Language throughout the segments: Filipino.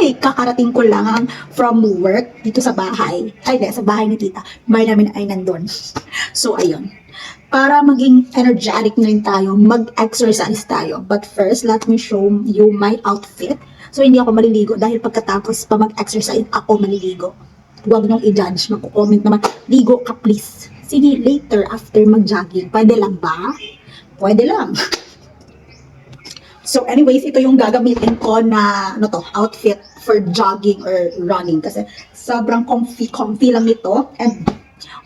Ay, kakarating ko lang from work dito sa bahay. Ay, di, sa bahay ni tita. Bahay namin ay nandun. So, ayun. Para maging energetic na rin tayo, mag-exercise tayo. But first, let me show you my outfit. So, hindi ako maliligo dahil pagkatapos pa mag-exercise, ako maliligo. Huwag niyong i-judge. Magko-comment naman, ligo ka please. Sige, later, after mag-jogging. Pwede lang ba? Pwede lang. So anyways, ito yung gagamitin ko na outfit for jogging or running kasi sobrang comfy lang nito, and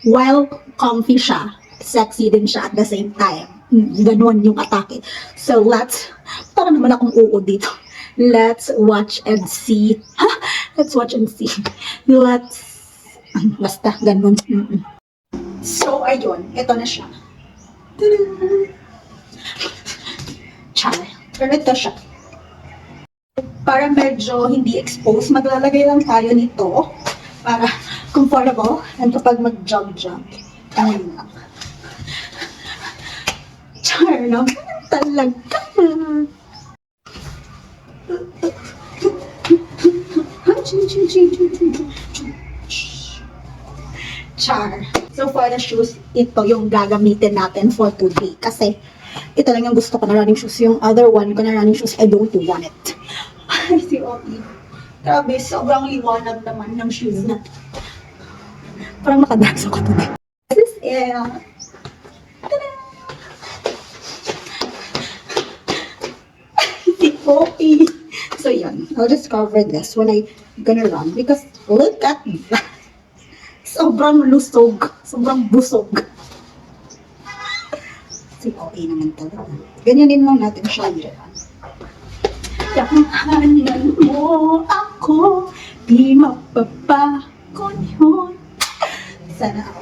while comfy siya, sexy din siya at the same time. Ganun yung atake. So para naman akong uod dito. Let's watch and see. Let's watch and see. Basta ganun. So ayun, ito na siya. Char. Pero ito siya. Para medyo hindi exposed, maglalagay lang tayo nito para comfortable and kapag mag-jog-jog. Ayun lang. Char naman talaga. Char. So for the shoes, ito yung gagamitin natin for today. Kasi ito lang yung gusto ko na running shoes. Yung other one ko na running shoes, I don't want it. Ay, si Oki. Grabe, sobrang liwanag naman ng shoes na. Parang makadags ako today. This is si Oki. So yun, I'll just cover this when I gonna run. Because look at that. Sobrang lusog. Sobrang busog. Okay naman talaga. Ganyan din lang natin siya dyan. Tahanan mo ako, di mapapagon yun. Sana ako.